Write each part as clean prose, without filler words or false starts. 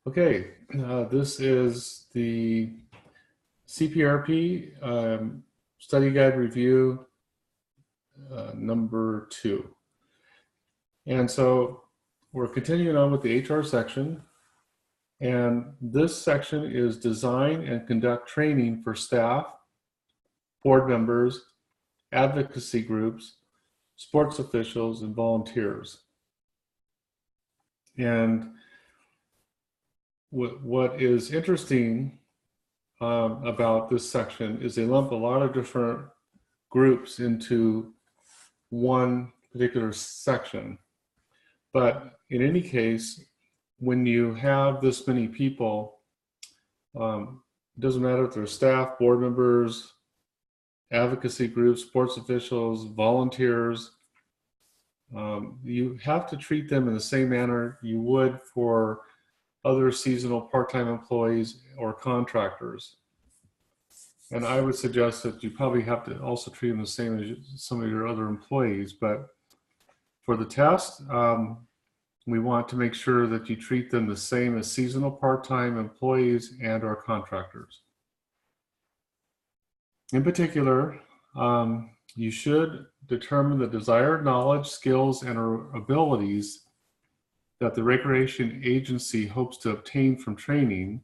Okay, this is the CPRP study guide review number 2. And so we're continuing on with the HR section. And this section is design and conduct training for staff, board members, advocacy groups, sports officials, and volunteers. And what is interesting about this section is they lump a lot of different groups into one particular section. But in any case, when you have this many people, it doesn't matter if they're staff, board members, advocacy groups, sports officials, volunteers, you have to treat them in the same manner you would for other seasonal part-time employees or contractors. And I would suggest that you probably have to also treat them the same as some of your other employees. But for the test, we want to make sure that you treat them the same as seasonal part-time employees and or contractors. In particular, you should determine the desired knowledge, skills, and or abilities that the recreation agency hopes to obtain from training,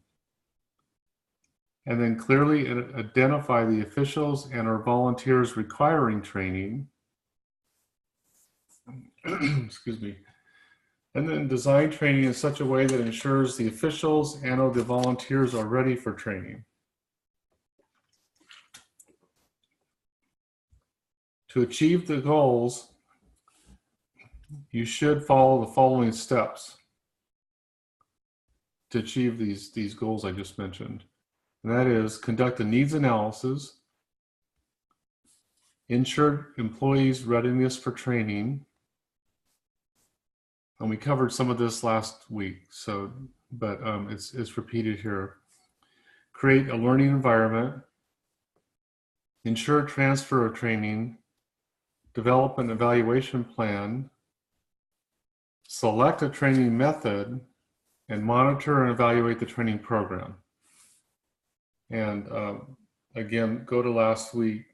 and then clearly identify the officials and or volunteers requiring training. Excuse me. And then design training in such a way that ensures the officials and or the volunteers are ready for training. To achieve the goals, you should follow the following steps to achieve these goals I just mentioned. And that is conduct a needs analysis, ensure employees' readiness for training. And we covered some of this last week, but it's repeated here. Create a learning environment, ensure transfer of training, develop an evaluation plan, select a training method, and monitor and evaluate the training program. And again, go to last week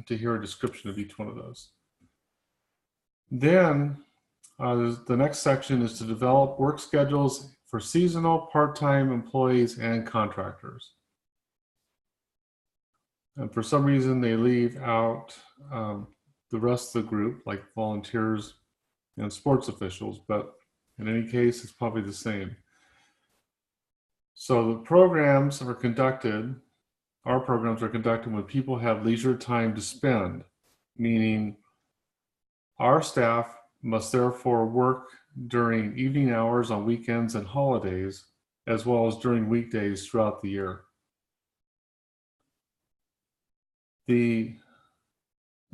to hear a description of each one of those. Then the next section is to develop work schedules for seasonal, part-time employees and contractors. And for some reason, they leave out the rest of the group, like volunteers and sports officials, but in any case, it's probably the same. So the programs are conducted, our programs are conducted when people have leisure time to spend, meaning our staff must therefore work during evening hours on weekends and holidays, as well as during weekdays throughout the year.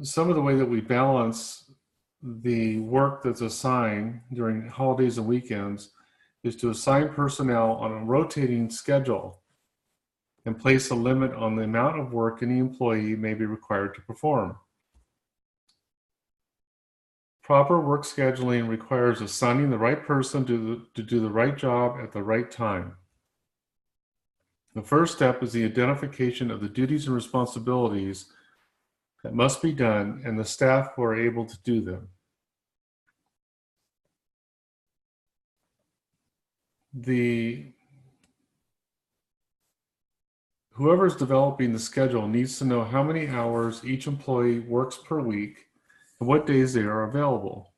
Some of the way that we balance the work that's assigned during holidays and weekends is to assign personnel on a rotating schedule and place a limit on the amount of work any employee may be required to perform. Proper work scheduling requires assigning the right person to do the right job at the right time. The first step is the identification of the duties and responsibilities that must be done and the staff who are able to do them. Whoever is developing the schedule needs to know how many hours each employee works per week and what days they are available.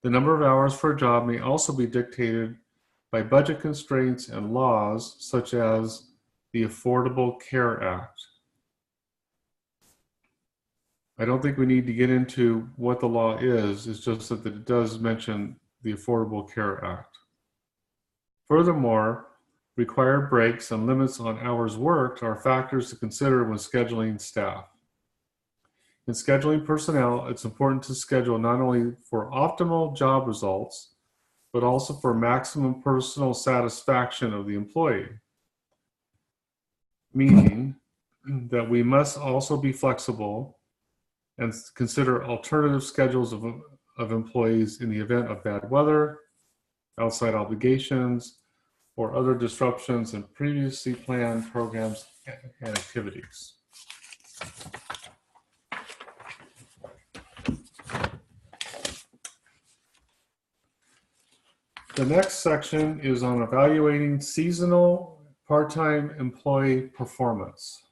The number of hours for a job may also be dictated by budget constraints and laws such as the Affordable Care Act. I don't think we need to get into what the law is, it's just that it does mention the Affordable Care Act. Furthermore, required breaks and limits on hours worked are factors to consider when scheduling staff. In scheduling personnel, it's important to schedule not only for optimal job results, but also for maximum personal satisfaction of the employee. Meaning that we must also be flexible and consider alternative schedules of employees in the event of bad weather, outside obligations, or other disruptions in previously planned programs and activities. The next section is on evaluating seasonal part-time employee performance.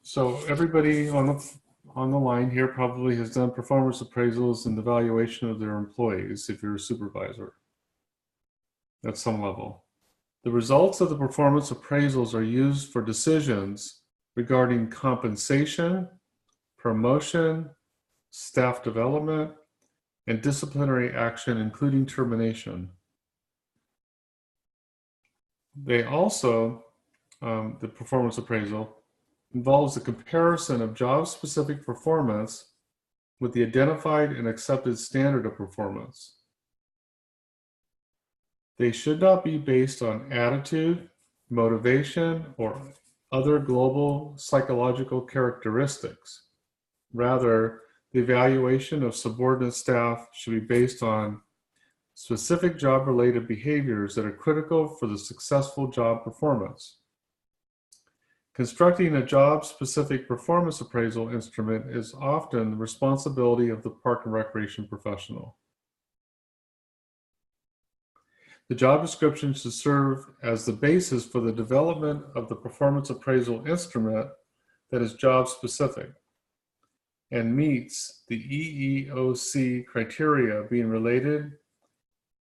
So everybody on the line here probably has done performance appraisals and evaluation of their employees if you're a supervisor at some level. The results of the performance appraisals are used for decisions regarding compensation, promotion, staff development, and disciplinary action, including termination. They also, the performance appraisal, involves a comparison of job-specific performance with the identified and accepted standard of performance. They should not be based on attitude, motivation, or other global psychological characteristics. Rather, the evaluation of subordinate staff should be based on specific job-related behaviors that are critical for the successful job performance. Constructing a job-specific performance appraisal instrument is often the responsibility of the Park and Recreation professional. The job description should serve as the basis for the development of the performance appraisal instrument that is job-specific and meets the EEOC criteria being related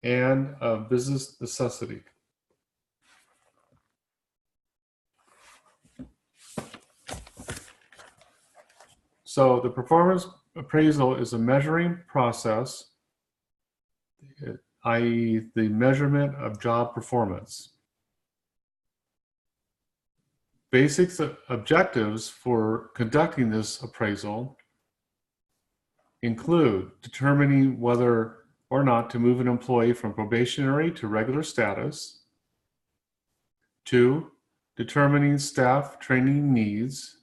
and of business necessity. So the performance appraisal is a measuring process, i.e. the measurement of job performance. Basic objectives for conducting this appraisal include determining whether or not to move an employee from probationary to regular status. 2, determining staff training needs.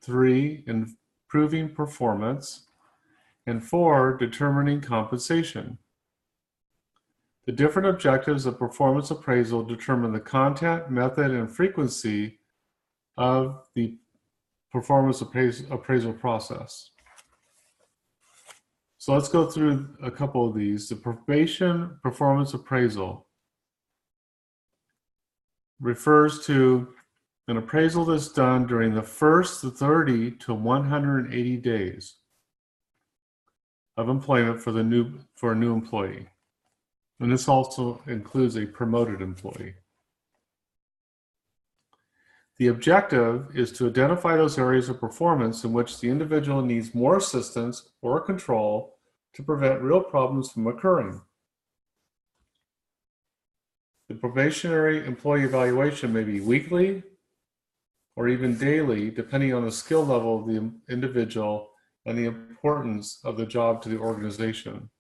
3, improving performance. And 4, determining compensation. The different objectives of performance appraisal determine the content, method, and frequency of the performance appraisal process. So let's go through a couple of these. The probation performance appraisal refers to an appraisal that's done during the first 30 to 180 days of employment for a new employee. And this also includes a promoted employee. The objective is to identify those areas of performance in which the individual needs more assistance or control to prevent real problems from occurring. The probationary employee evaluation may be weekly or even daily, depending on the skill level of the individual and the importance of the job to the organization.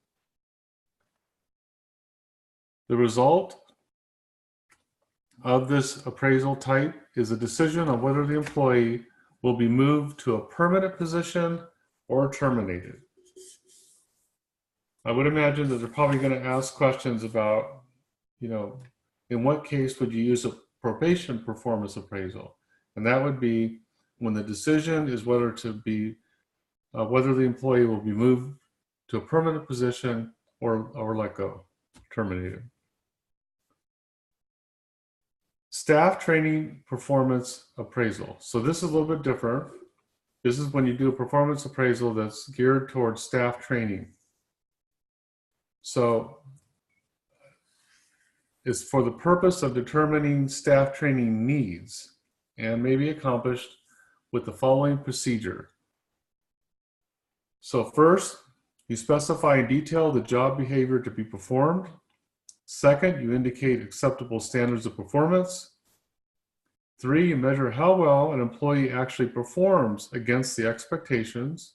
The result of this appraisal type is a decision on whether the employee will be moved to a permanent position or terminated. I would imagine that they're probably going to ask questions about, in what case would you use a probation performance appraisal? And that would be when the decision is whether the employee will be moved to a permanent position or let go, terminated. Staff training performance appraisal. So this is a little bit different. This is when you do a performance appraisal that's geared towards staff training. So it's for the purpose of determining staff training needs and may be accomplished with the following procedure. So first, you specify in detail the job behavior to be performed. Second, you indicate acceptable standards of performance. 3, you measure how well an employee actually performs against the expectations.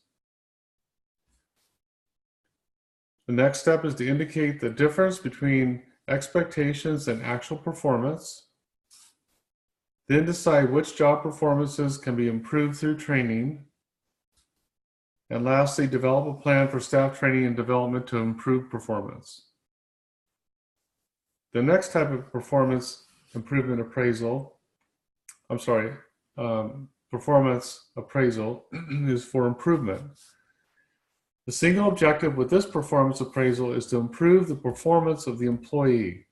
The next step is to indicate the difference between expectations and actual performance. Then decide which job performances can be improved through training. And lastly, develop a plan for staff training and development to improve performance. The next type of performance improvement appraisal, performance appraisal is for improvement. The single objective with this performance appraisal is to improve the performance of the employee.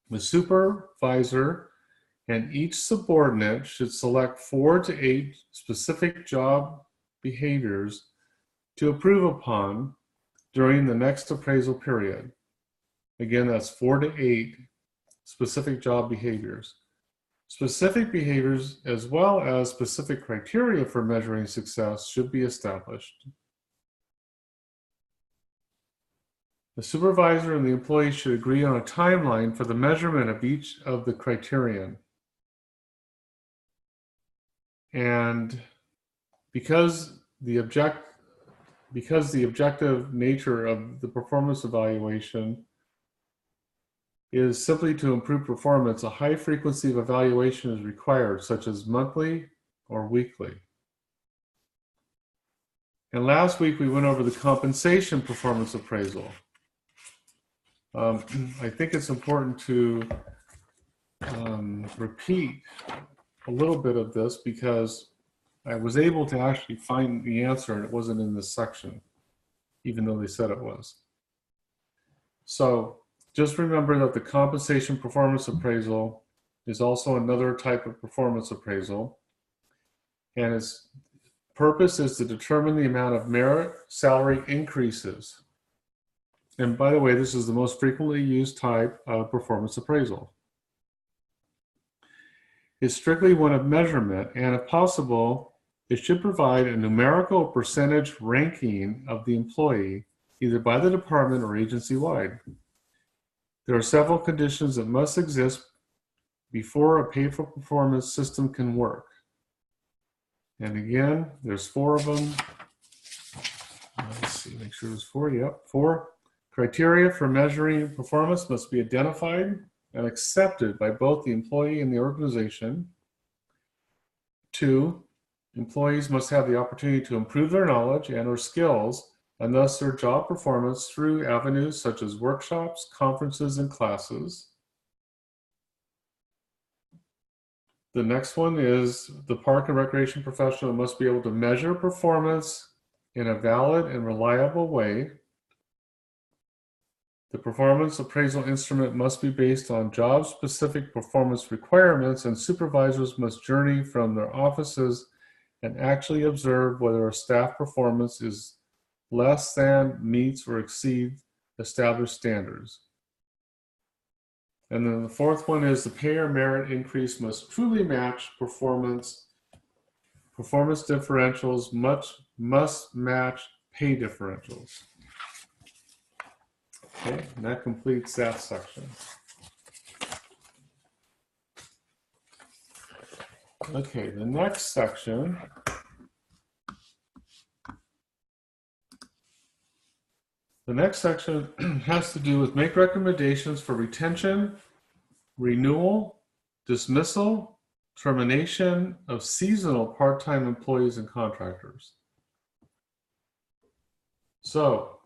The supervisor and each subordinate should select 4 to 8 specific job behaviors to improve upon during the next appraisal period. Again, that's 4 to 8 specific job behaviors. Specific behaviors as well as specific criteria for measuring success should be established. The supervisor and the employee should agree on a timeline for the measurement of each of the criterion. And because the objective nature of the performance evaluation is simply to improve performance, a high frequency of evaluation is required, such as monthly or weekly. And last week we went over the compensation performance appraisal. I think it's important to repeat a little bit of this because I was able to actually find the answer and it wasn't in this section, even though they said it was. So just remember that the compensation performance appraisal is also another type of performance appraisal, and its purpose is to determine the amount of merit salary increases. And by the way, this is the most frequently used type of performance appraisal. It's strictly one of measurement, and if possible, it should provide a numerical percentage ranking of the employee, either by the department or agency-wide. There are several conditions that must exist before a pay-for-performance system can work. And again, there's 4 of them. Let's see, make sure there's 4. Yep, 4. Criteria for measuring performance must be identified and accepted by both the employee and the organization. 2, employees must have the opportunity to improve their knowledge and/or skills and thus their job performance through avenues such as workshops, conferences, and classes. The next one is the park and recreation professional must be able to measure performance in a valid and reliable way. The performance appraisal instrument must be based on job-specific performance requirements, and supervisors must journey from their offices and actually observe whether a staff performance is less than, meets, or exceeds established standards. And then the 4th one is the pay or merit increase must truly match performance. Performance differentials must match pay differentials. Okay, and that completes that section. Okay, the next section has to do with make recommendations for retention, renewal, dismissal, termination of seasonal part-time employees and contractors. So,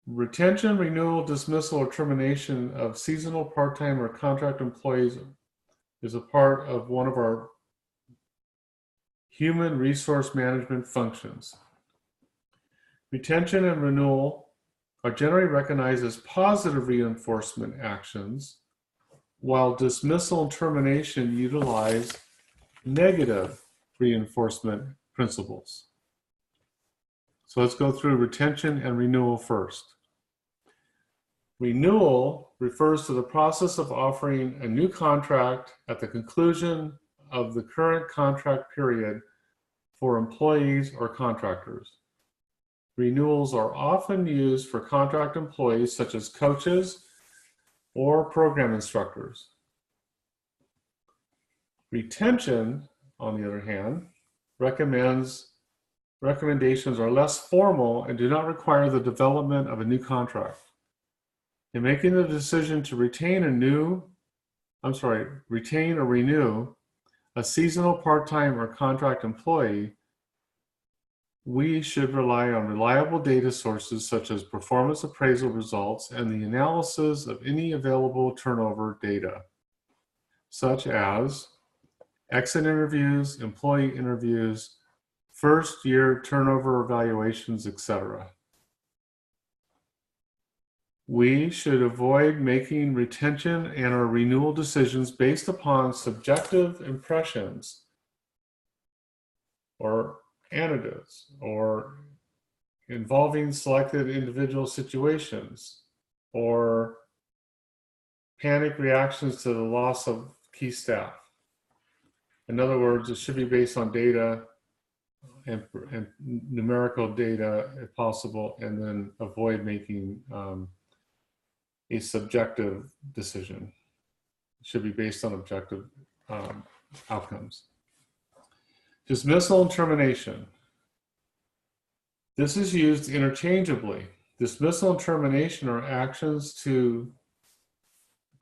retention, renewal, dismissal, or termination of seasonal part-time or contract employees is a part of one of our human resource management functions. Retention and renewal are generally recognized as positive reinforcement actions, while dismissal and termination utilize negative reinforcement principles. So let's go through retention and renewal first. Renewal refers to the process of offering a new contract at the conclusion of the current contract period for employees or contractors. Renewals are often used for contract employees such as coaches or program instructors. Retention, on the other hand, recommendations are less formal and do not require the development of a new contract. In making the decision to retain or renew a seasonal part-time or contract employee, we should rely on reliable data sources such as performance appraisal results and the analysis of any available turnover data, such as exit interviews, employee interviews, first year turnover evaluations, etc. We should avoid making retention and or renewal decisions based upon subjective impressions or anecdotes or involving selected individual situations or panic reactions to the loss of key staff. In other words, it should be based on data and numerical data if possible, and then avoid making a subjective decision. It should be based on objective outcomes. Dismissal and termination. This is used interchangeably. Dismissal and termination are actions to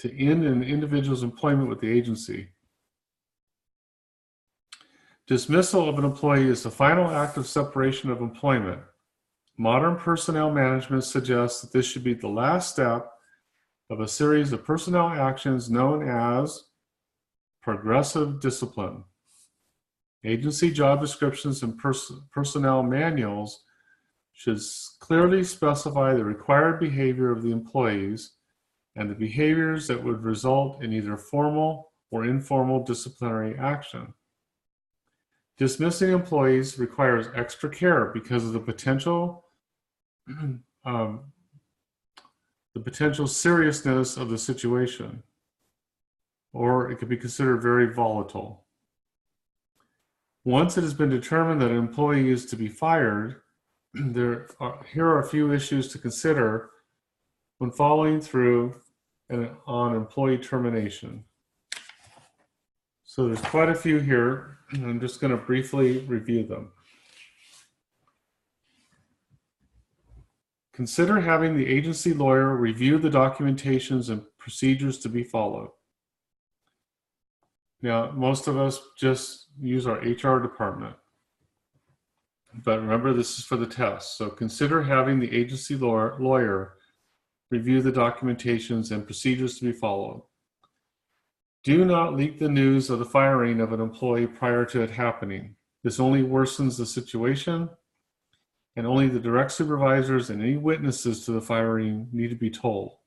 end an individual's employment with the agency. Dismissal of an employee is the final act of separation of employment. Modern personnel management suggests that this should be the last step of a series of personnel actions known as progressive discipline. Agency job descriptions and personnel manuals should clearly specify the required behavior of the employees and the behaviors that would result in either formal or informal disciplinary action. Dismissing employees requires extra care because of the potential seriousness of the situation, or it could be considered very volatile. Once it has been determined that an employee is to be fired, here are a few issues to consider when following through on employee termination. So there's quite a few here, and I'm just going to briefly review them. Consider having the agency lawyer review the documentations and procedures to be followed. Now, most of us just use our HR department. But remember, this is for the test. So consider having the agency lawyer review the documentations and procedures to be followed. Do not leak the news of the firing of an employee prior to it happening. This only worsens the situation, and only the direct supervisors and any witnesses to the firing need to be told.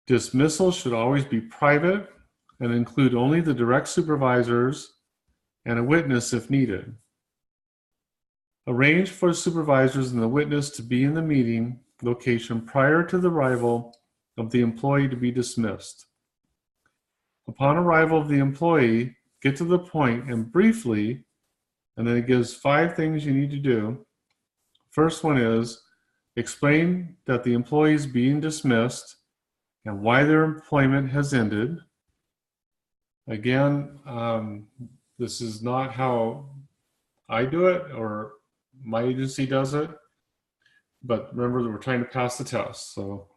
Dismissal should always be private and include only the direct supervisors and a witness if needed. Arrange for the supervisors and the witness to be in the meeting location prior to the arrival of the employee to be dismissed. Upon arrival of the employee, get to the point and briefly, and then it gives 5 things you need to do. First one is explain that the employee is being dismissed and why their employment has ended. Again, this is not how I do it or my agency does it, but remember that we're trying to pass the test. So,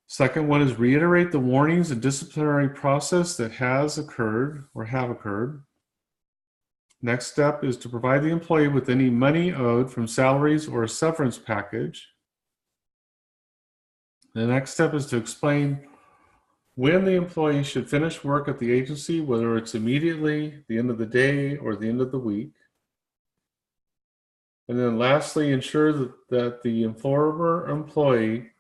second one is reiterate the warnings and disciplinary process that has occurred or have occurred. Next step is to provide the employee with any money owed from salaries or a severance package. The next step is to explain when the employee should finish work at the agency, whether it's immediately, the end of the day, or the end of the week. And then lastly, ensure that the former employee,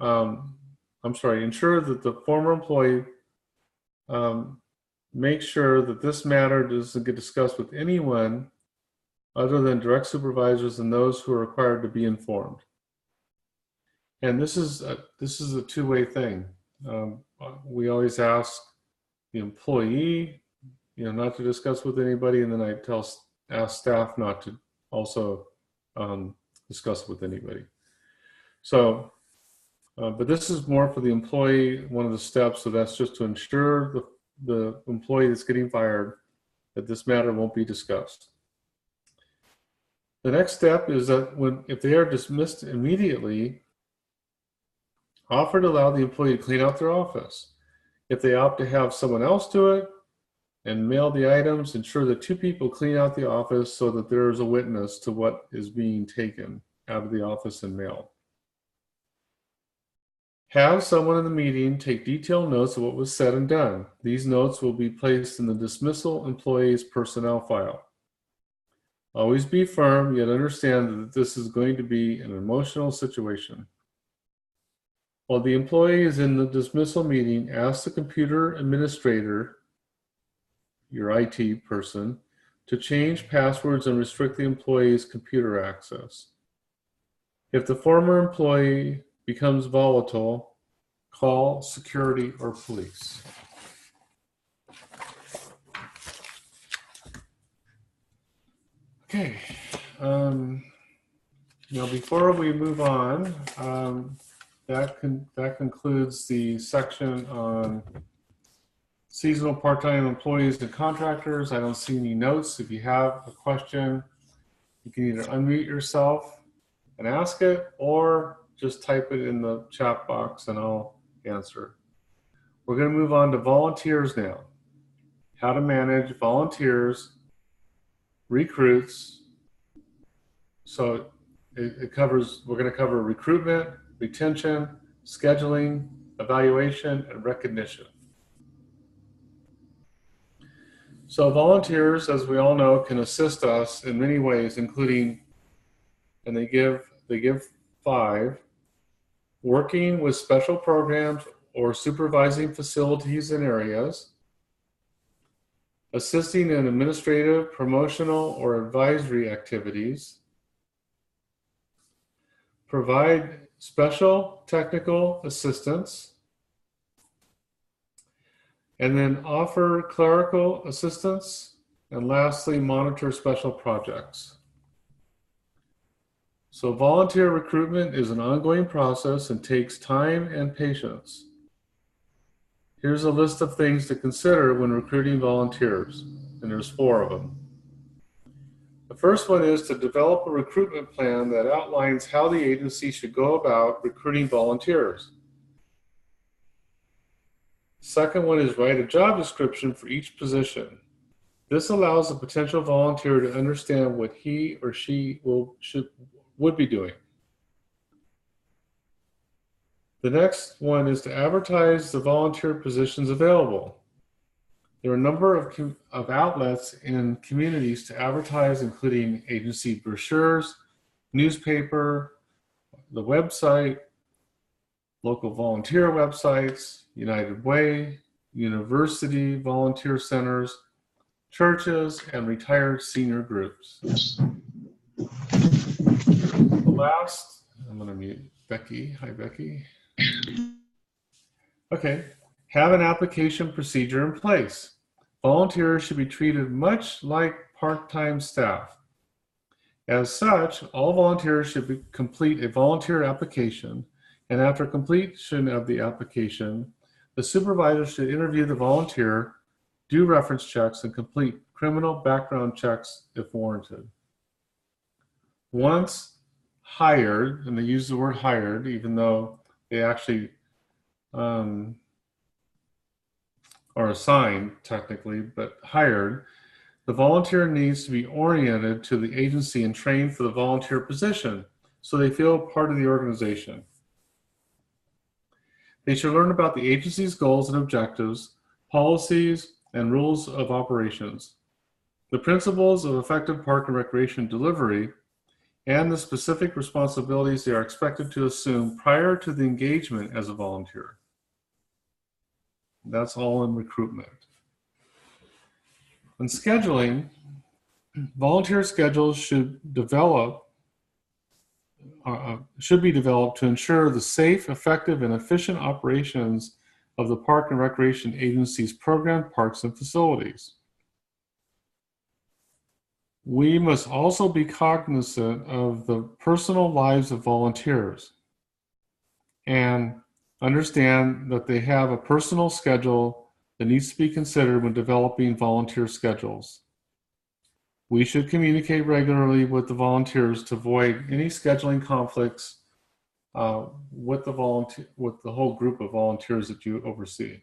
ensure that the former employee make sure that this matter doesn't get discussed with anyone other than direct supervisors and those who are required to be informed. And this is a two-way thing. We always ask the employee, not to discuss with anybody, and then I ask staff not to also discuss with anybody. So, but this is more for the employee, one of the steps, so that's just to ensure the employee that's getting fired that this matter won't be discussed. The next step is that if they are dismissed immediately, offer to allow the employee to clean out their office. If they opt to have someone else do it, and mail the items. Ensure that 2 people clean out the office so that there is a witness to what is being taken out of the office and mailed. Have someone in the meeting take detailed notes of what was said and done. These notes will be placed in the dismissal employee's personnel file. Always be firm, yet understand that this is going to be an emotional situation. While the employee is in the dismissal meeting, ask the computer administrator, your IT person, to change passwords and restrict the employee's computer access. If the former employee becomes volatile, call security or police. Okay. Now, before we move on, that concludes the section on seasonal part-time employees and contractors. I don't see any notes. If you have a question, you can either unmute yourself and ask it, or just type it in the chat box and I'll answer. We're going to move on to volunteers now. How to manage volunteers, recruits. So it covers, we're going to cover recruitment, retention, scheduling, evaluation, and recognition. So volunteers, as we all know, can assist us in many ways, including, and they give 5, working with special programs or supervising facilities and areas, assisting in administrative, promotional, or advisory activities, provide special technical assistance, and then offer clerical assistance, and lastly, monitor special projects. So volunteer recruitment is an ongoing process and takes time and patience. Here's a list of things to consider when recruiting volunteers, and there's 4 of them. The first one is to develop a recruitment plan that outlines how the agency should go about recruiting volunteers. Second one is write a job description for each position. This allows a potential volunteer to understand what he or she would be doing. The next one is to advertise the volunteer positions available. There are a number of outlets in communities to advertise, including agency brochures, newspaper, the website, local volunteer websites, United Way, university volunteer centers, churches, and retired senior groups. The last, I'm going to mute Becky. Hi, Becky. Okay, have an application procedure in place. Volunteers should be treated much like part-time staff. As such, all volunteers should complete a volunteer application, and after completion of the application, the supervisor should interview the volunteer, do reference checks, and complete criminal background checks if warranted. Once hired, and they use the word hired, even though they actually are assigned technically, but hired, the volunteer needs to be oriented to the agency and trained for the volunteer position so they feel part of the organization. They should learn about the agency's goals and objectives, policies, and rules of operations, the principles of effective park and recreation delivery, and the specific responsibilities they are expected to assume prior to the engagement as a volunteer. That's all in recruitment. In scheduling, volunteer schedules should be developed to ensure the safe, effective, and efficient operations of the Park and Recreation Agency's program, parks, and facilities. We must also be cognizant of the personal lives of volunteers and understand that they have a personal schedule that needs to be considered when developing volunteer schedules. We should communicate regularly with the volunteers to avoid any scheduling conflicts with the whole group of volunteers that you oversee.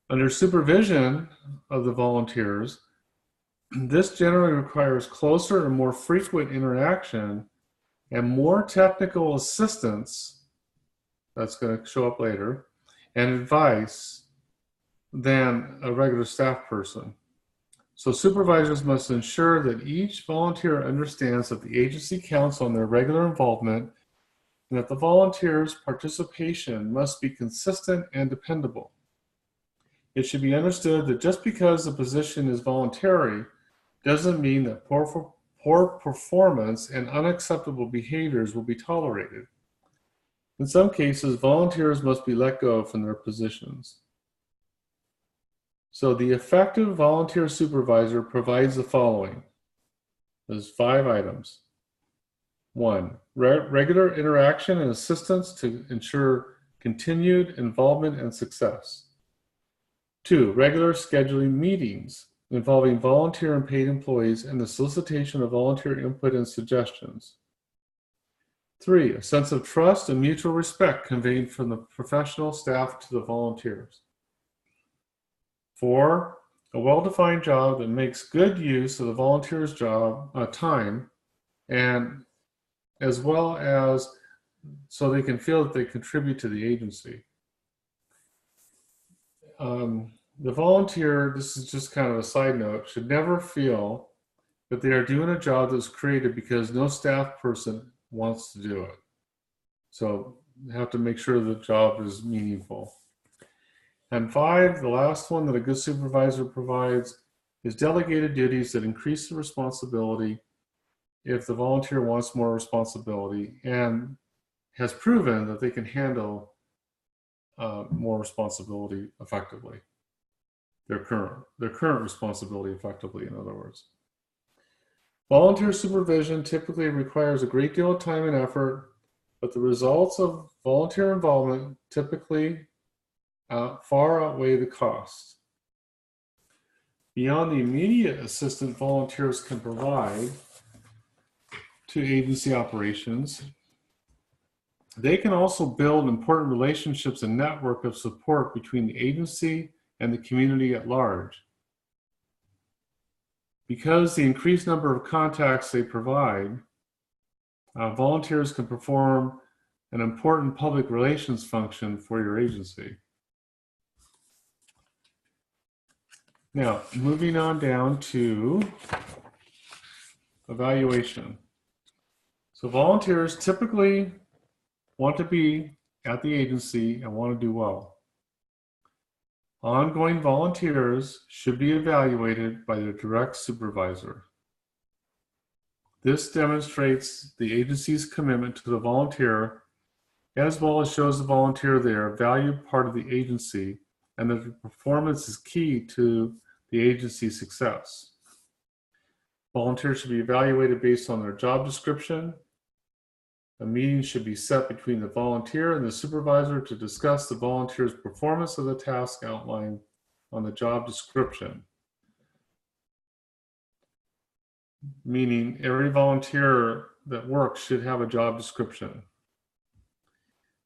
Under supervision of the volunteers, this generally requires closer and more frequent interaction and more technical assistance, that's going to show up later, and advice than a regular staff person. So supervisors must ensure that each volunteer understands that the agency counts on their regular involvement and that the volunteer's participation must be consistent and dependable. It should be understood that just because the position is voluntary doesn't mean that poor performance and unacceptable behaviors will be tolerated. In some cases, volunteers must be let go from their positions. So the effective volunteer supervisor provides the following. There's 5 items. 1, regular interaction and assistance to ensure continued involvement and success. 2, regular scheduling meetings involving volunteer and paid employees and the solicitation of volunteer input and suggestions. 3, a sense of trust and mutual respect conveyed from the professional staff to the volunteers. 4, a well-defined job that makes good use of the volunteer's time, and as well as so they can feel that they contribute to the agency. The volunteer, this is just kind of a side note, should never feel that they are doing a job that was created because no staff person wants to do it. So you have to make sure the job is meaningful. And 5, the last one that a good supervisor provides is delegated duties that increase the responsibility if the volunteer wants more responsibility and has proven that they can handle more responsibility effectively. Their current responsibility effectively, in other words. Volunteer supervision typically requires a great deal of time and effort, but the results of volunteer involvement typically far outweigh the cost. Beyond the immediate assistance volunteers can provide to agency operations, they can also build important relationships and network of support between the agency and the community at large. Because the increased number of contacts they provide, volunteers can perform an important public relations function for your agency. Now, moving on down to evaluation. So volunteers typically want to be at the agency and want to do well. Ongoing volunteers should be evaluated by their direct supervisor. This demonstrates the agency's commitment to the volunteer, as well as shows the volunteer they are a valued part of the agency and that their performance is key to the agency's success. Volunteers should be evaluated based on their job description. A meeting should be set between the volunteer and the supervisor to discuss the volunteer's performance of the task outlined on the job description. Meaning every volunteer that works should have a job description.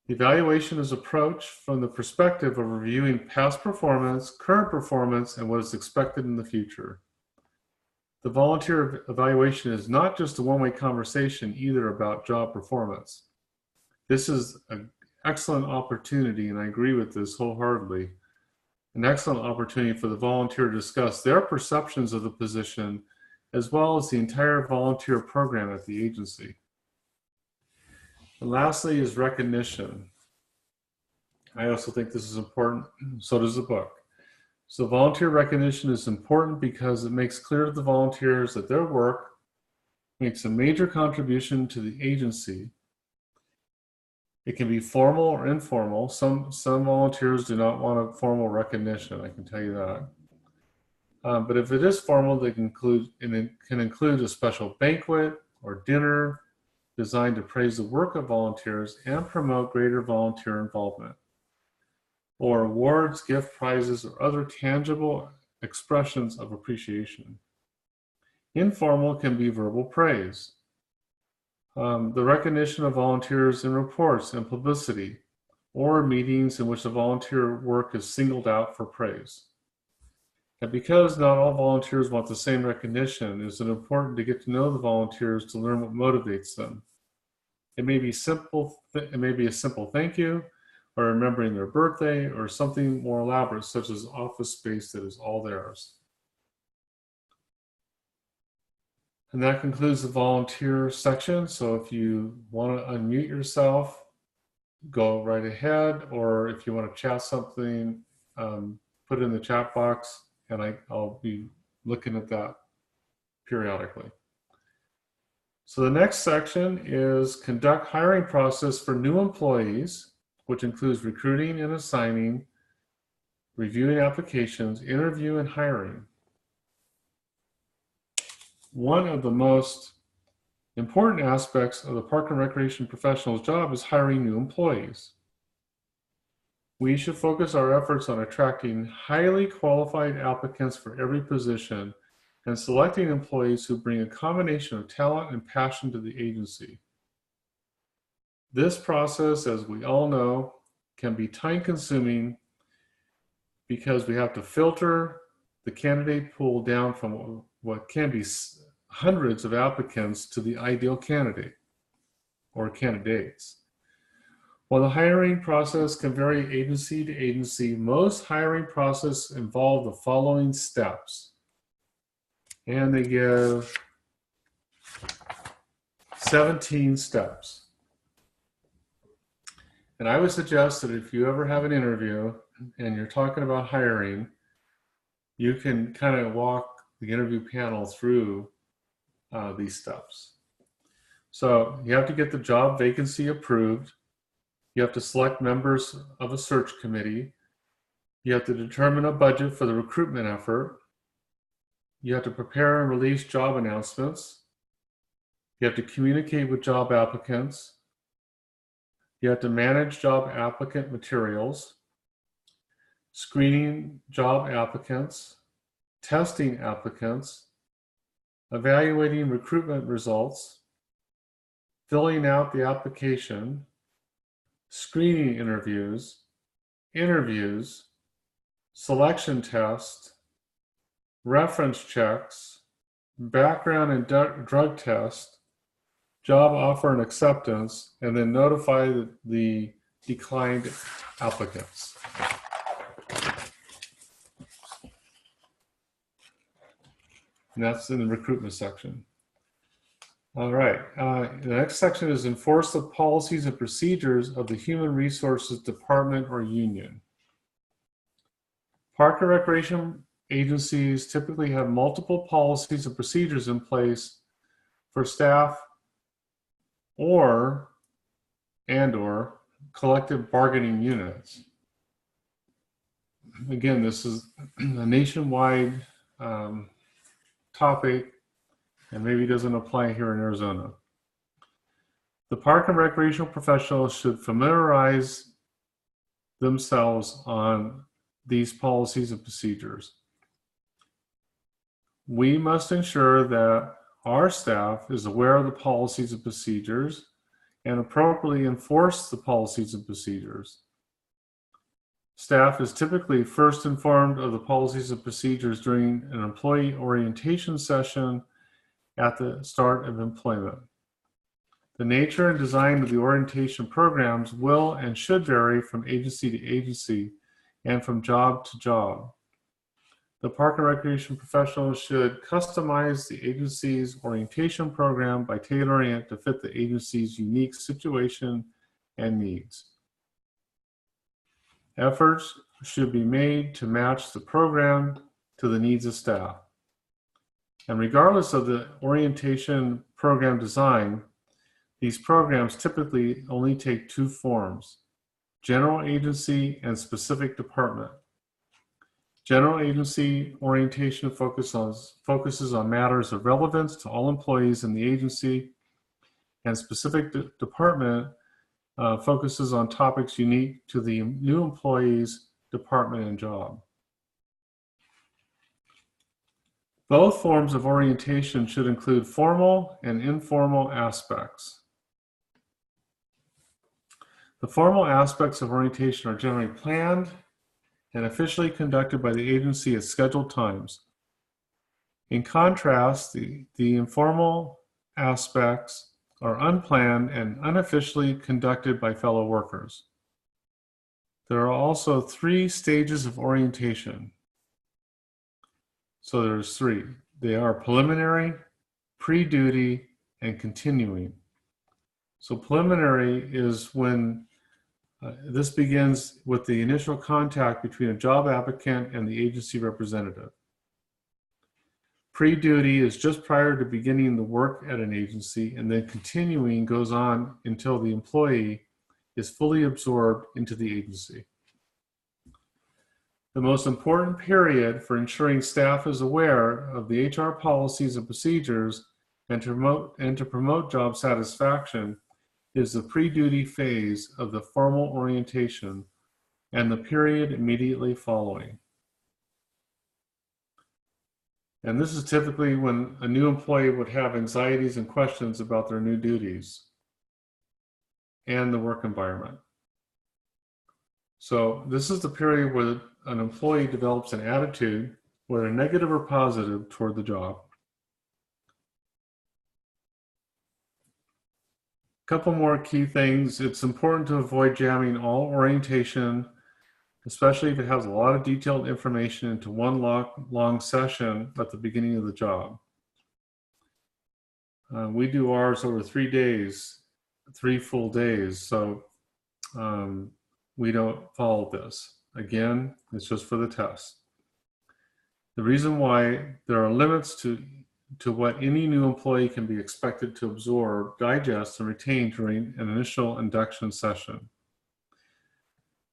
The evaluation is approached from the perspective of reviewing past performance, current performance, and what is expected in the future. The volunteer evaluation is not just a one-way conversation either about job performance. This is an excellent opportunity, and I agree with this wholeheartedly, an excellent opportunity for the volunteer to discuss their perceptions of the position as well as the entire volunteer program at the agency. And lastly is recognition. I also think this is important, so does the book. So volunteer recognition is important because it makes clear to the volunteers that their work makes a major contribution to the agency. It can be formal or informal. Some volunteers do not want a formal recognition, I can tell you that. But if it is formal, it can include a special banquet or dinner designed to praise the work of volunteers and promote greater volunteer involvement, or awards, gift prizes, or other tangible expressions of appreciation. Informal can be verbal praise. The recognition of volunteers in reports and publicity, or meetings in which the volunteer work is singled out for praise. And because not all volunteers want the same recognition, it is important to get to know the volunteers to learn what motivates them. It may be a simple thank you, or remembering their birthday, or something more elaborate, such as office space that is all theirs. And that concludes the volunteer section. So if you want to unmute yourself, go right ahead, or if you want to chat something, put it in the chat box, and I'll be looking at that periodically. So the next section is conduct hiring process for new employees, which includes recruiting and assigning, reviewing applications, interview, and hiring. One of the most important aspects of the Park and Recreation professional's job is hiring new employees. We should focus our efforts on attracting highly qualified applicants for every position and selecting employees who bring a combination of talent and passion to the agency. This process, as we all know, can be time-consuming because we have to filter the candidate pool down from what can be hundreds of applicants to the ideal candidate or candidates. While the hiring process can vary agency to agency, most hiring processes involve the following steps. And they give 17 steps. And I would suggest that if you ever have an interview and you're talking about hiring, you can kind of walk the interview panel through these steps. So you have to get the job vacancy approved. You have to select members of a search committee. You have to determine a budget for the recruitment effort. You have to prepare and release job announcements. You have to communicate with job applicants. You have to manage job applicant materials, screening job applicants, testing applicants, evaluating recruitment results, filling out the application, screening interviews, selection test, reference checks, background and drug test, job offer and acceptance, and then notify the declined applicants. And that's in the recruitment section. All right, the next section is enforce the policies and procedures of the Human Resources Department or Union. Park and Recreation agencies typically have multiple policies and procedures in place for staff or collective bargaining units. Again, this is a nationwide topic and maybe doesn't apply here in Arizona. The park and recreational professionals should familiarize themselves on these policies and procedures. We must ensure that our staff is aware of the policies and procedures and appropriately enforce the policies and procedures. Staff is typically first informed of the policies and procedures during an employee orientation session at the start of employment. The nature and design of the orientation programs will and should vary from agency to agency and from job to job. The park and recreation professionals should customize the agency's orientation program by tailoring it to fit the agency's unique situation and needs. Efforts should be made to match the program to the needs of staff. And regardless of the orientation program design, these programs typically only take two forms: general agency and specific department. General agency orientation focuses on matters of relevance to all employees in the agency, and specific department focuses on topics unique to the new employee's department and job. Both forms of orientation should include formal and informal aspects. The formal aspects of orientation are generally planned and officially conducted by the agency at scheduled times. In contrast, the informal aspects are unplanned and unofficially conducted by fellow workers. There are also 3 stages of orientation. So there's 3. They are preliminary, pre-duty, and continuing. So preliminary is when this begins with the initial contact between a job applicant and the agency representative. Pre-duty is just prior to beginning the work at an agency, and then continuing goes on until the employee is fully absorbed into the agency. The most important period for ensuring staff is aware of the HR policies and procedures and to promote job satisfaction is the pre-duty phase of the formal orientation and the period immediately following. And this is typically when a new employee would have anxieties and questions about their new duties and the work environment. So this is the period where an employee develops an attitude, whether negative or positive, toward the job. Couple more key things. It's important to avoid jamming all orientation, especially if it has a lot of detailed information, into one long session at the beginning of the job. We do ours over 3 days, 3 full days, so we don't follow this. Again, it's just for the test. The reason why there are limits to what any new employee can be expected to absorb, digest, and retain during an initial induction session.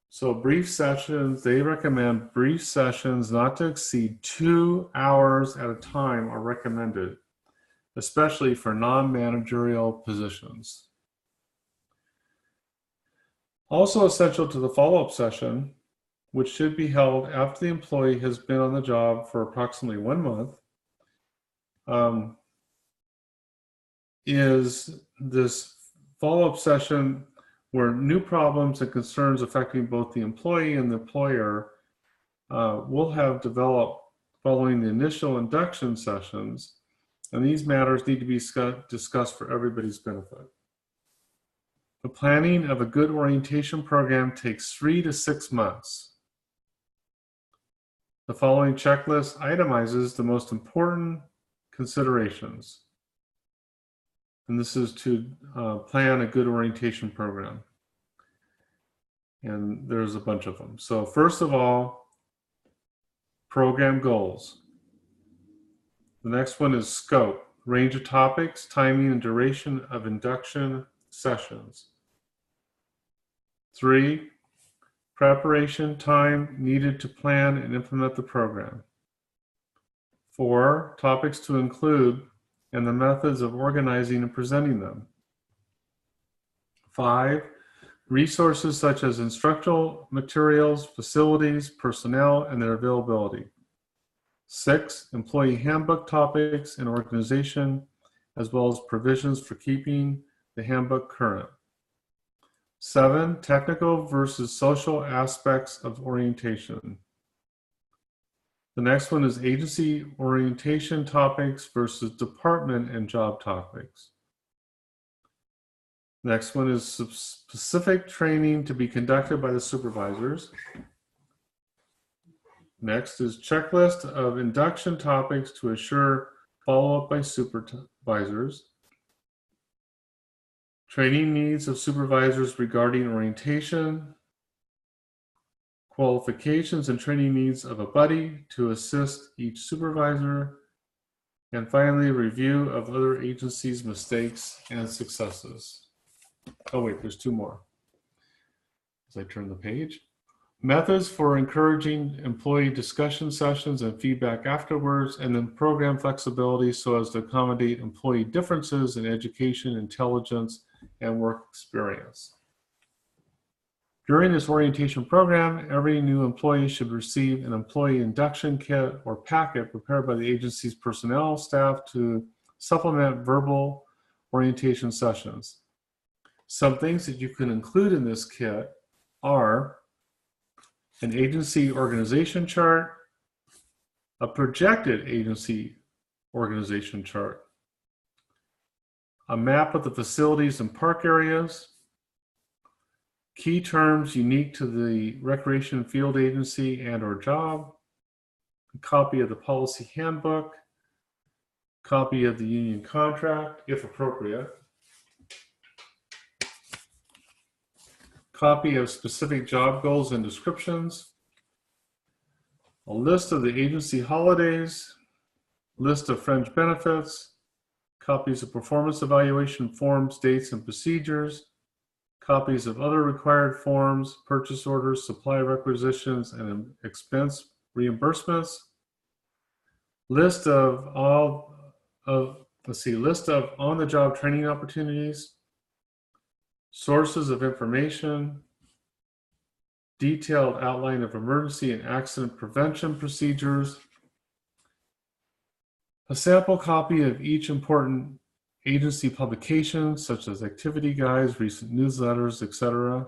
So brief sessions, they recommend brief sessions not to exceed 2 hours at a time are recommended, especially for non-managerial positions. Also essential to the follow-up session, which should be held after the employee has been on the job for approximately 1 month, is this follow-up session where new problems and concerns affecting both the employee and the employer will have developed following the initial induction sessions, and these matters need to be discussed for everybody's benefit. The planning of a good orientation program takes 3 to 6 months. The following checklist itemizes the most important considerations. And this is to plan a good orientation program. And there's a bunch of them. So first of all, program goals. The next one is scope, range of topics, timing, and duration of induction sessions. 3, preparation time needed to plan and implement the program. 4, topics to include and the methods of organizing and presenting them. 5, resources such as instructional materials, facilities, personnel, and their availability. 6, employee handbook topics and organization, as well as provisions for keeping the handbook current. 7, technical versus social aspects of orientation. The next one is agency orientation topics versus department and job topics. Next one is specific training to be conducted by the supervisors. Next is checklist of induction topics to assure follow-up by supervisors. Training needs of supervisors regarding orientation. Qualifications and training needs of a buddy to assist each supervisor. And finally, review of other agencies' mistakes and successes. Oh wait, there's 2 more. As I turn the page. Methods for encouraging employee discussion sessions and feedback afterwards, and then program flexibility so as to accommodate employee differences in education, intelligence, and work experience. During this orientation program, every new employee should receive an employee induction kit or packet prepared by the agency's personnel staff to supplement verbal orientation sessions. Some things that you can include in this kit are an agency organization chart, a projected agency organization chart, a map of the facilities and park areas, key terms unique to the recreation field agency and or job, a copy of the policy handbook, copy of the union contract, if appropriate, copy of specific job goals and descriptions, a list of the agency holidays, list of fringe benefits, copies of performance evaluation forms, dates, and procedures, copies of other required forms, purchase orders, supply requisitions, and expense reimbursements, list of on-the-job training opportunities, sources of information, detailed outline of emergency and accident prevention procedures, a sample copy of each important agency publication, such as activity guides, recent newsletters, etc.,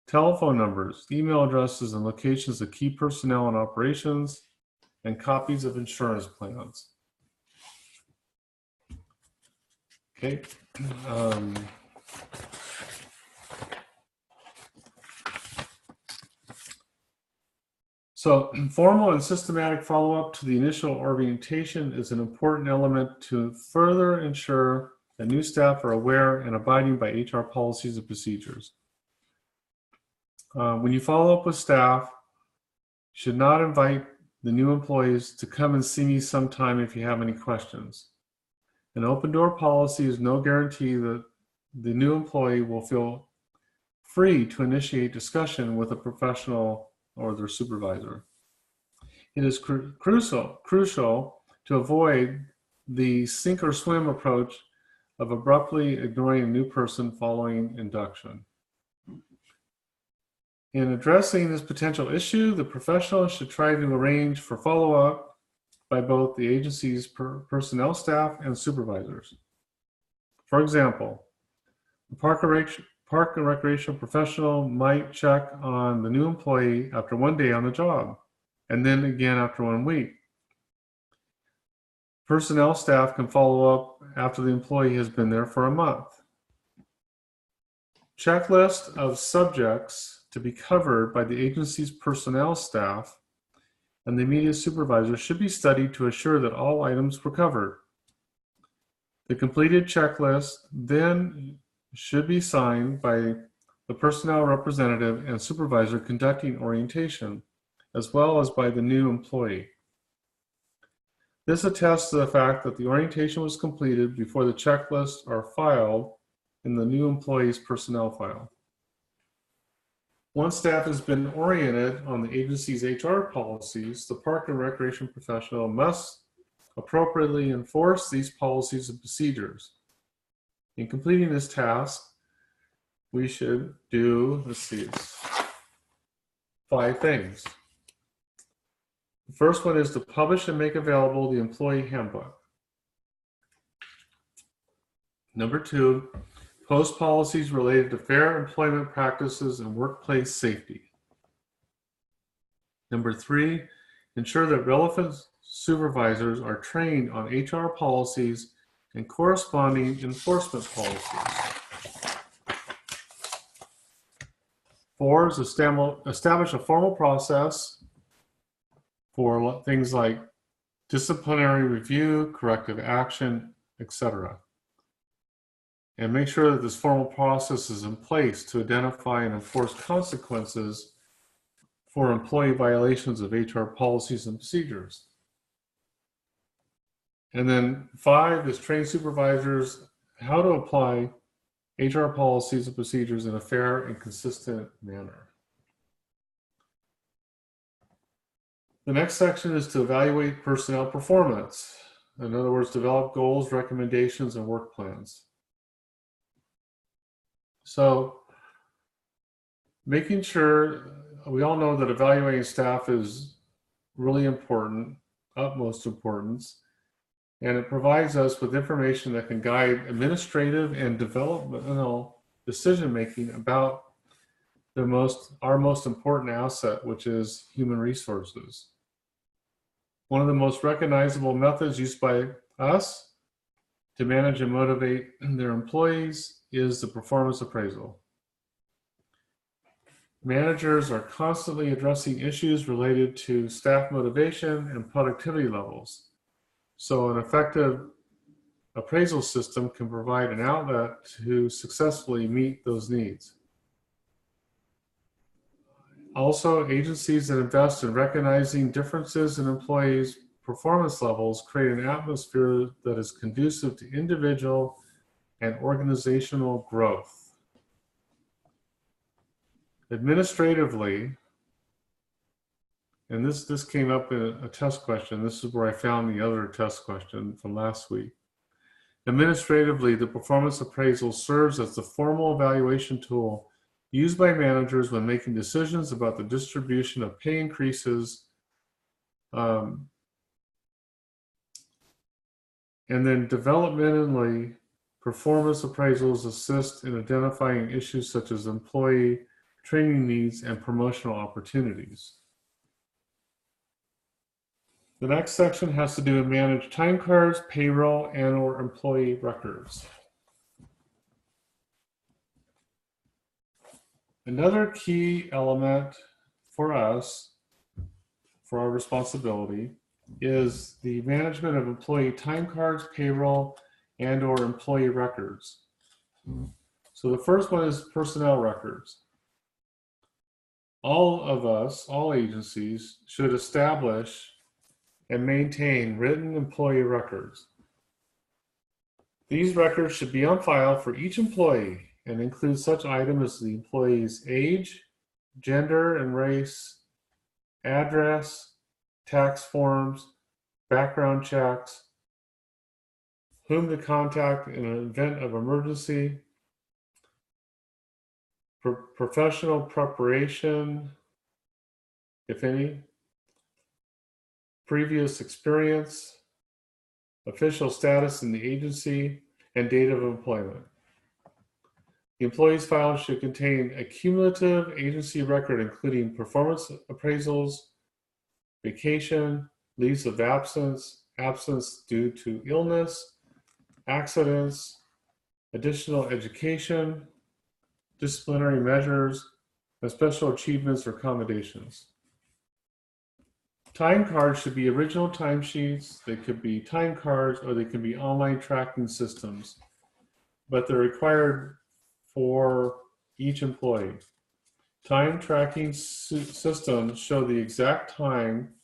telephone numbers, email addresses, and locations of key personnel and operations, and copies of insurance plans. Okay. So formal and systematic follow-up to the initial orientation is an important element to further ensure that new staff are aware and abiding by HR policies and procedures. When you follow up with staff, you should not invite the new employees to come and see me sometime if you have any questions. An open door policy is no guarantee that the new employee will feel free to initiate discussion with a professional or their supervisor. It is crucial to avoid the sink or swim approach of abruptly ignoring a new person following induction. In addressing this potential issue, the professional should try to arrange for follow-up by both the agency's personnel staff and supervisors. For example, the park and recreation professional might check on the new employee after 1 day on the job, and then again after 1 week. Personnel staff can follow up after the employee has been there for a month. Checklist of subjects to be covered by the agency's personnel staff and the immediate supervisor should be studied to assure that all items were covered. The completed checklist then should be signed by the personnel representative and supervisor conducting orientation, as well as by the new employee. This attests to the fact that the orientation was completed before the checklists are filed in the new employee's personnel file. Once staff has been oriented on the agency's HR policies, the park and recreation professional must appropriately enforce these policies and procedures. In completing this task, we should do, it's 5 things. The first one is to publish and make available the employee handbook. Number 2, post policies related to fair employment practices and workplace safety. Number 3, ensure that relevant supervisors are trained on HR policies and corresponding enforcement policies. 4 is establish a formal process for things like disciplinary review, corrective action, etc. And make sure that this formal process is in place to identify and enforce consequences for employee violations of HR policies and procedures. And then 5 is train supervisors how to apply HR policies and procedures in a fair and consistent manner. The next section is to evaluate personnel performance. In other words, develop goals, recommendations, and work plans. So making sure, we all know that evaluating staff is really important, utmost importance. and it provides us with information that can guide administrative and developmental decision-making about our most important asset, which is human resources. One of the most recognizable methods used by us to manage and motivate their employees is the performance appraisal. Managers are constantly addressing issues related to staff motivation and productivity levels. So an effective appraisal system can provide an outlet to successfully meet those needs. Also, agencies that invest in recognizing differences in employees' performance levels create an atmosphere that is conducive to individual and organizational growth. Administratively, and this came up in a test question. This is where I found the other test question from last week. Administratively, the performance appraisal serves as the formal evaluation tool used by managers when making decisions about the distribution of pay increases, and then developmentally, performance appraisals assist in identifying issues such as employee training needs and promotional opportunities. The next section has to do with manage time cards, payroll, and/or employee records. Another key element for us, for our responsibility, is the management of employee time cards, payroll, and/or employee records. So the first one is personnel records. All of us, all agencies, should establish and maintain written employee records. These records should be on file for each employee and include such items as the employee's age, gender and race, address, tax forms, background checks, whom to contact in an event of emergency, professional preparation, if any, previous experience, official status in the agency, and date of employment. The employee's file should contain a cumulative agency record including performance appraisals, vacation, leaves of absence, absence due to illness, accidents, additional education, disciplinary measures, and special achievements or accommodations. Time cards should be original timesheets. They could be time cards or they can be online tracking systems, but they're required for each employee. Time tracking systems show the exact time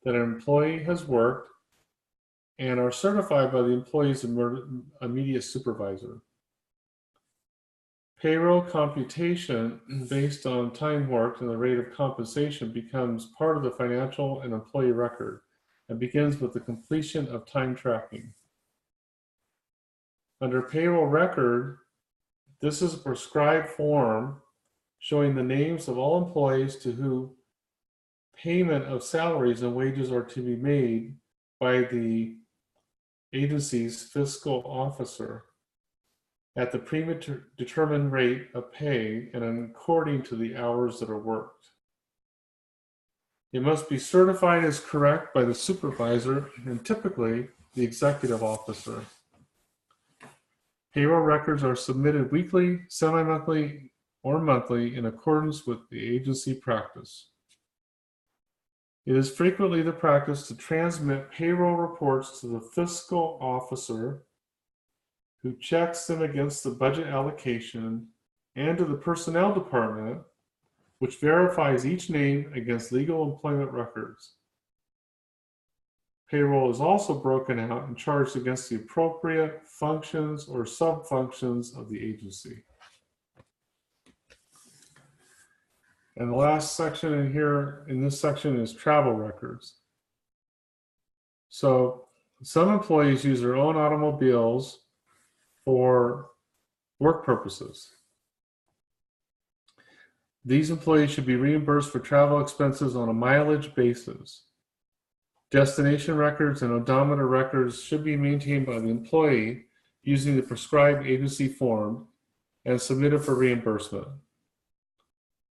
that an employee has worked and are certified by the employee's immediate supervisor. Payroll computation based on time worked and the rate of compensation becomes part of the financial and employee record and begins with the completion of time tracking. Under payroll record, this is a prescribed form showing the names of all employees to whom payment of salaries and wages are to be made by the agency's fiscal officer at the predetermined rate of pay and according to the hours that are worked. It must be certified as correct by the supervisor and typically the executive officer. Payroll records are submitted weekly, semi-monthly, or monthly in accordance with the agency practice. It is frequently the practice to transmit payroll reports to the fiscal officer who checks them against the budget allocation and to the personnel department, which verifies each name against legal employment records. Payroll is also broken out and charged against the appropriate functions or sub-functions of the agency. And the last section in this section is travel records. So some employees use their own automobiles for work purposes. These employees should be reimbursed for travel expenses on a mileage basis. Destination records and odometer records should be maintained by the employee using the prescribed agency form and submitted for reimbursement.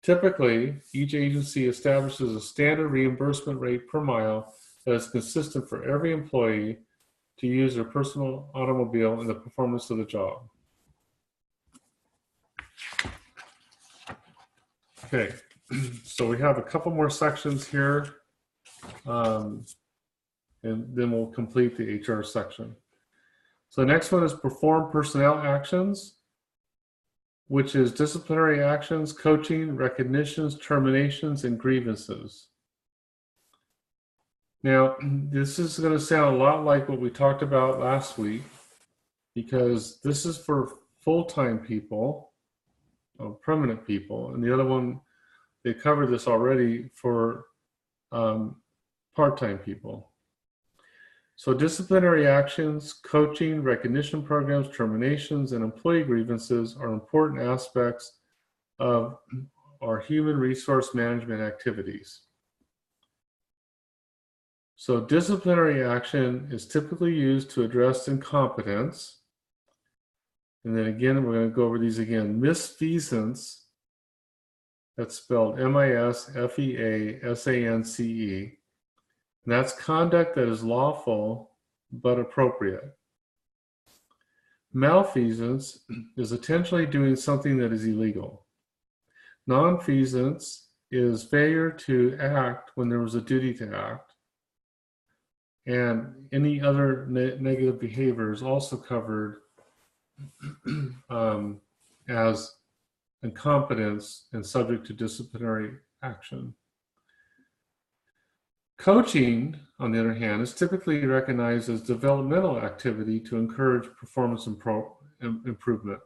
Typically, each agency establishes a standard reimbursement rate per mile that is consistent for every employee to use their personal automobile in the performance of the job. Okay, so we have a couple more sections here, and then we'll complete the HR section. So the next one is perform personnel actions, which is disciplinary actions, coaching, recognitions, terminations, and grievances. Now, this is going to sound a lot like what we talked about last week, because this is for full-time people, permanent people, and the other one, they covered this already for part-time people. So disciplinary actions, coaching, recognition programs, terminations, and employee grievances are important aspects of our human resource management activities. So disciplinary action is typically used to address incompetence. And then again, we're going to go over these again. Misfeasance, that's spelled M-I-S-F-E-A-S-A-N-C-E. And that's conduct that is lawful but appropriate. Malfeasance is intentionally doing something that is illegal. Nonfeasance is failure to act when there was a duty to act. And any other negative behavior is also covered as incompetence and subject to disciplinary action. Coaching, on the other hand, is typically recognized as developmental activity to encourage performance improvement.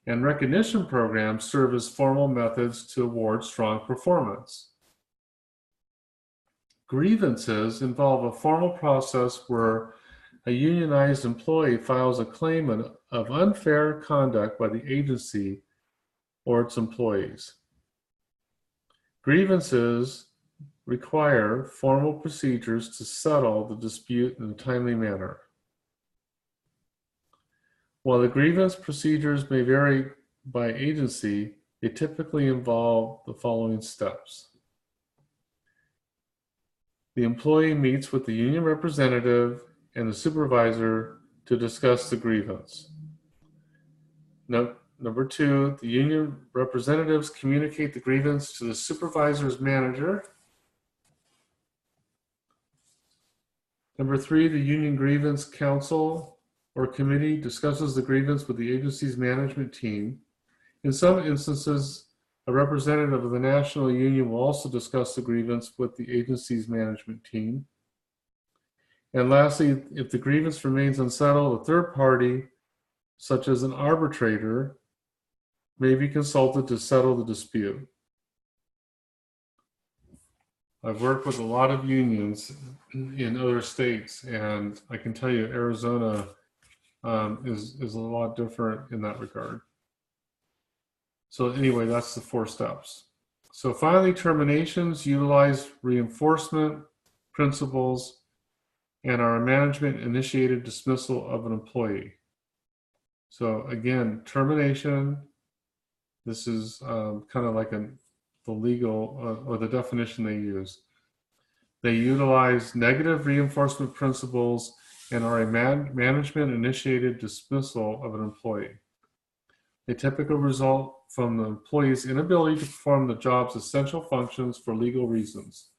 And recognition programs serve as formal methods to award strong performance. Grievances involve a formal process where a unionized employee files a claim of unfair conduct by the agency or its employees. Grievances require formal procedures to settle the dispute in a timely manner. While the grievance procedures may vary by agency, they typically involve the following steps. The employee meets with the union representative and the supervisor to discuss the grievance. Number two, the union representatives communicate the grievance to the supervisor's manager. Number three, the union grievance council or committee discusses the grievance with the agency's management team. In some instances, a representative of the national union will also discuss the grievance with the agency's management team. And lastly, if the grievance remains unsettled, a third party, such as an arbitrator, may be consulted to settle the dispute. I've worked with a lot of unions in other states, and I can tell you Arizona is a lot different in that regard. So anyway, that's the 4 steps. So finally, terminations utilize reinforcement principles and are a management-initiated dismissal of an employee. So again, termination, this is kind of like the legal or the definition they use. They utilize negative reinforcement principles and are a management-initiated dismissal of an employee. They typically result from the employee's inability to perform the job's essential functions for legal reasons.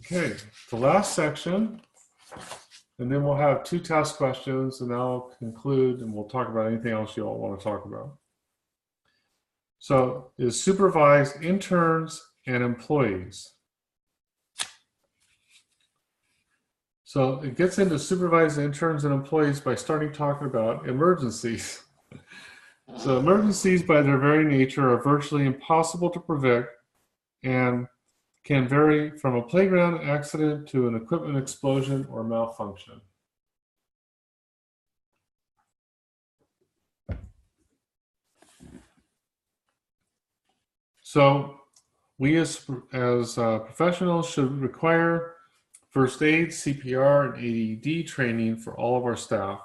Okay, the last section, and then we'll have 2 test questions, and I'll conclude, and we'll talk about anything else you all want to talk about. So, is supervise interns and employees. So it gets into supervised interns and employees by starting talking about emergencies. So emergencies by their very nature are virtually impossible to predict and can vary from a playground accident to an equipment explosion or malfunction. So We as professionals should require first aid, CPR, and AED training for all of our staff,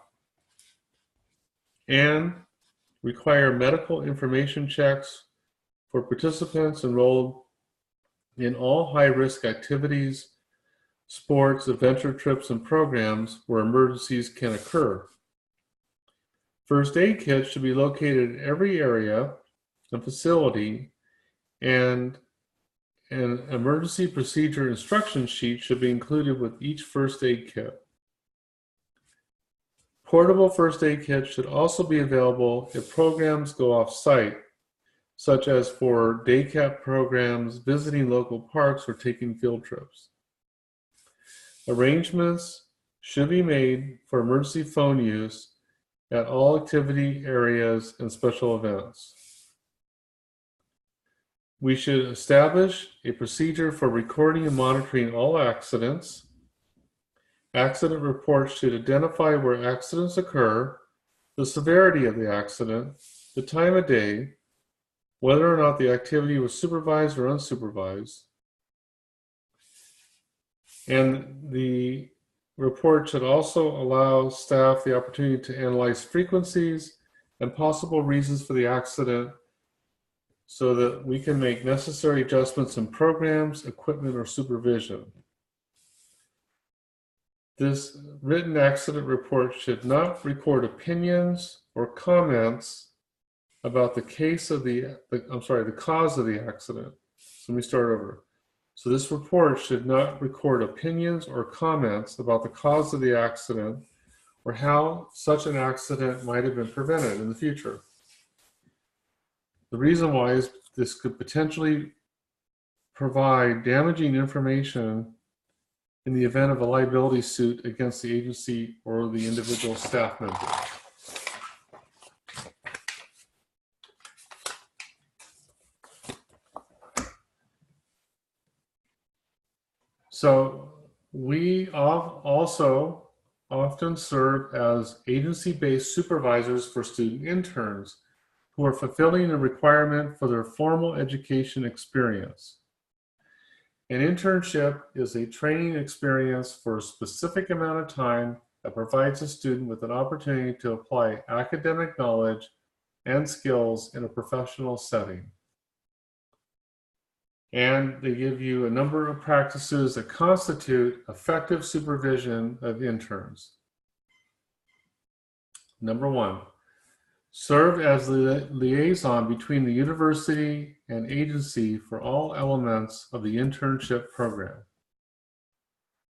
and require medical information checks for participants enrolled in all high-risk activities, sports, adventure trips, and programs where emergencies can occur. First aid kits should be located in every area and facility, and an emergency procedure instruction sheet should be included with each first aid kit. Portable first aid kits should also be available if programs go off-site, such as for day camp programs, visiting local parks, or taking field trips. Arrangements should be made for emergency phone use at all activity areas and special events. We should establish a procedure for recording and monitoring all accidents. Accident reports should identify where accidents occur, the severity of the accident, the time of day, whether or not the activity was supervised or unsupervised. And the report should also allow staff the opportunity to analyze frequencies and possible reasons for the accident so that we can make necessary adjustments in programs, equipment, or supervision. This written accident report should not record opinions or comments about the cause of the accident. So let me start over. So this report should not record opinions or comments about the cause of the accident or how such an accident might have been prevented in the future. The reason why is this could potentially provide damaging information in the event of a liability suit against the agency or the individual staff member. So we also often serve as agency-based supervisors for student interns who are fulfilling a requirement for their formal education experience. An internship is a training experience for a specific amount of time that provides a student with an opportunity to apply academic knowledge and skills in a professional setting. And they give you a number of practices that constitute effective supervision of interns. Number one, serve as the liaison between the university and agency for all elements of the internship program.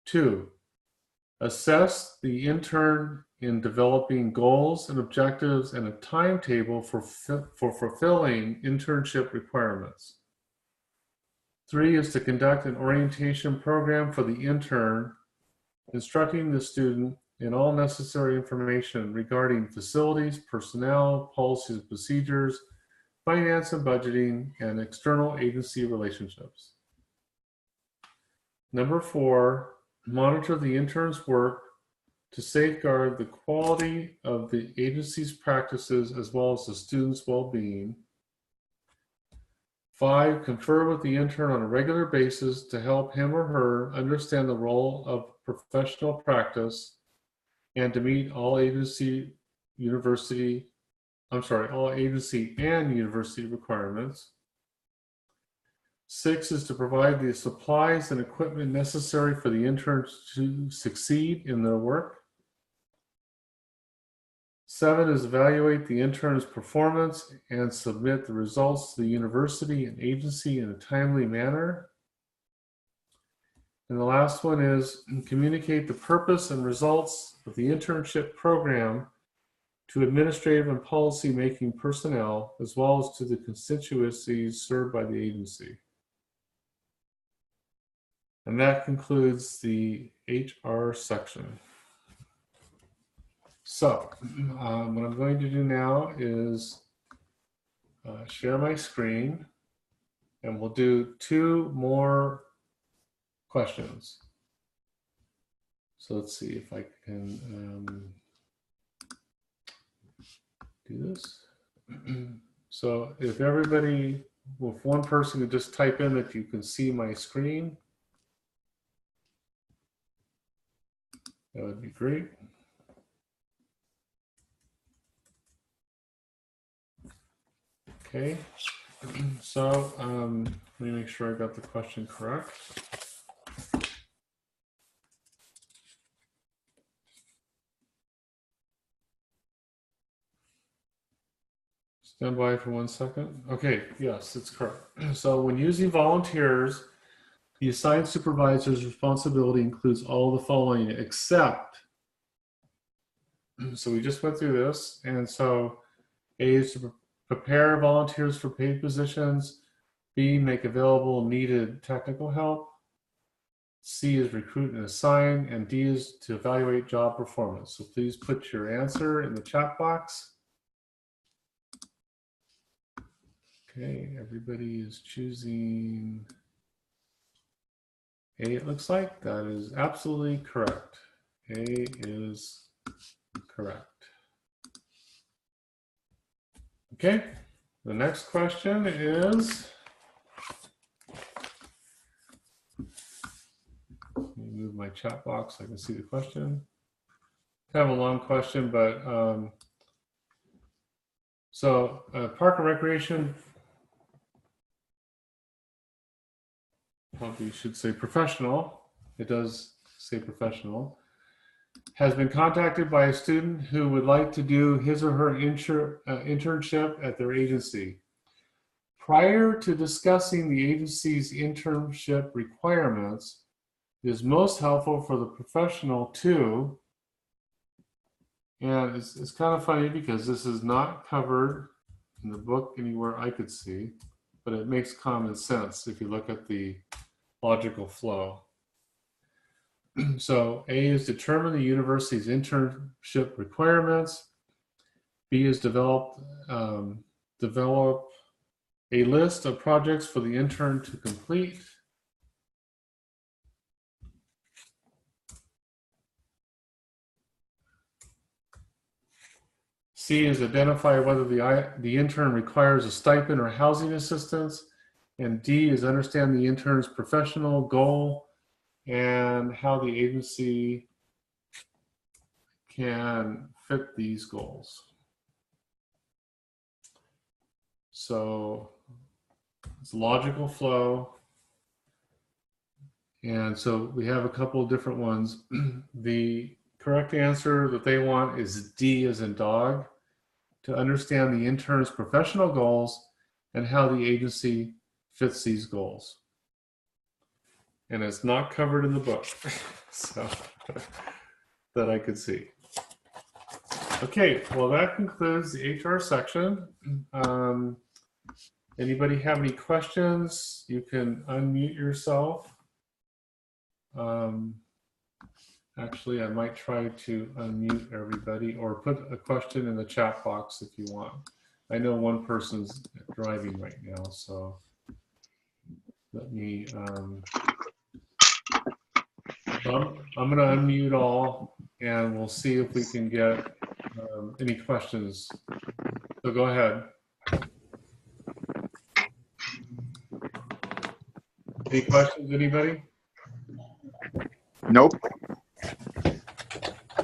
2, assess the intern in developing goals and objectives and a timetable for fulfilling internship requirements. 3 is to conduct an orientation program for the intern, instructing the student in all necessary information regarding facilities, personnel, policies and procedures, finance and budgeting, and external agency relationships. Number 4, monitor the intern's work to safeguard the quality of the agency's practices as well as the student's well-being. 5, confer with the intern on a regular basis to help him or her understand the role of professional practice and to meet all agency and university requirements. 6 is to provide the supplies and equipment necessary for the interns to succeed in their work. 7 is evaluate the intern's performance and submit the results to the university and agency in a timely manner. And the last one is communicate the purpose and results of the internship program to administrative and policy making personnel, as well as to the constituencies served by the agency. And that concludes the HR section. So what I'm going to do now is share my screen, and we'll do 2 more questions. So let's see if I can do this. So if everybody if one person could just type in that you can see my screen, that would be great. Okay, so let me make sure I got the question correct. Stand by for 1 second. Okay, yes, it's correct. So when using volunteers, the assigned supervisor's responsibility includes all the following except, so we just went through this, and so A is to prepare volunteers for paid positions, B, make available needed technical help, C is recruit and assign, and D is to evaluate job performance. So please put your answer in the chat box. Okay, everybody is choosing A, it looks like. That is absolutely correct. A is correct. Okay, the next question is, let me move my chat box so I can see the question. Kind of a long question, but Park and Recreation, probably should say professional, it does say professional, has been contacted by a student who would like to do his or her internship at their agency. Prior to discussing the agency's internship requirements, it is most helpful for the professional to, and it's kind of funny because this is not covered in the book anywhere I could see, but it makes common sense if you look at the logical flow. So A is determine the university's internship requirements. B is develop a list of projects for the intern to complete. C is identify whether the intern requires a stipend or housing assistance. And D is understand the intern's professional goal and how the agency can fit these goals. So it's logical flow. And so we have a couple of different ones. The correct answer that they want is D as in dog, to understand the intern's professional goals and how the agency fits these goals. And it's not covered in the book, so that I could see. Okay, well, that concludes the HR section. Anybody have any questions? You can unmute yourself. Actually, I might try to unmute everybody or put a question in the chat box if you want. I know one person's driving right now, so let me, I'm going to unmute all and we'll see if we can get any questions. So go ahead. Any questions, anybody? Nope.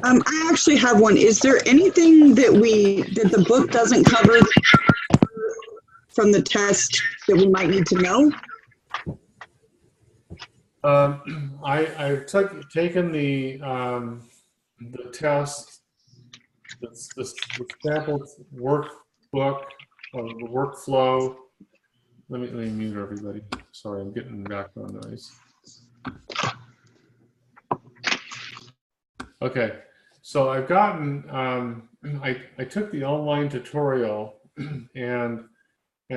I actually have one. Is there anything that the book doesn't cover from the test that we might need to know? I've taken the test, the sample workbook or the workflow. Let me mute everybody. Sorry, I'm getting background noise. Okay, so I've gotten, I took the online tutorial and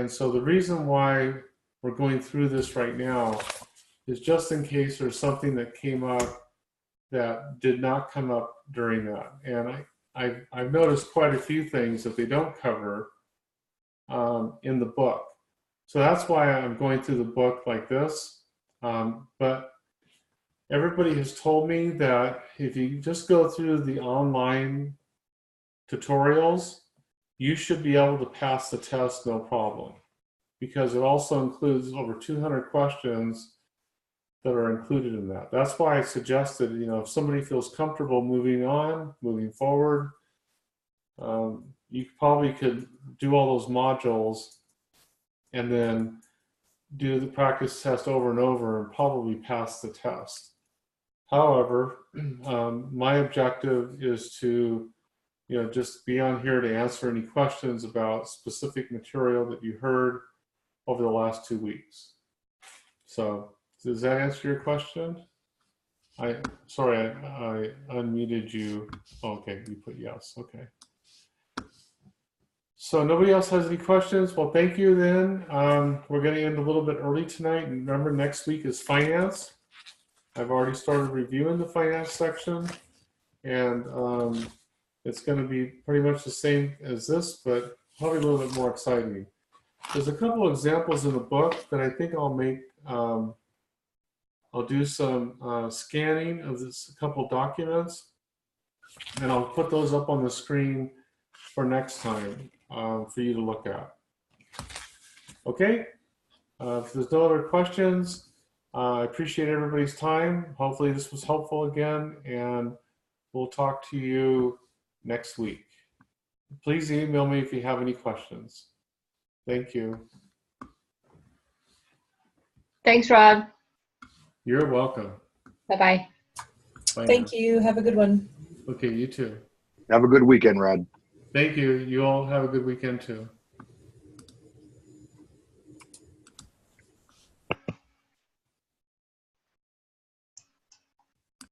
so the reason why we're going through this right now is just in case there's something that came up that did not come up during that. And I've noticed quite a few things that they don't cover in the book. So that's why I'm going through the book like this. But everybody has told me that if you just go through the online tutorials, you should be able to pass the test no problem. because it also includes over 200 questions that are included in that. That's why I suggested, you know, if somebody feels comfortable moving on, moving forward, you probably could do all those modules and then do the practice test over and over and probably pass the test. However, my objective is to, you know, just be on here to answer any questions about specific material that you heard over the last 2 weeks. So does that answer your question? Sorry, I unmuted you. Okay, you put yes. Okay. So nobody else has any questions? Well, thank you then. We're going to end a little bit early tonight. And remember, next week is finance. I've already started reviewing the finance section, and it's going to be pretty much the same as this, but probably a little bit more exciting. There's a couple of examples in the book that I think I'll make. I'll do some scanning of this couple documents, and I'll put those up on the screen for next time for you to look at. Okay? If there's no other questions, I appreciate everybody's time. Hopefully this was helpful again, and we'll talk to you next week. Please email me if you have any questions. Thank you. Thanks, Rod. You're welcome. Bye-bye. Bye Thank now. you. Have a good one. Okay, you too. Have a good weekend, Rod. Thank you. You all have a good weekend too.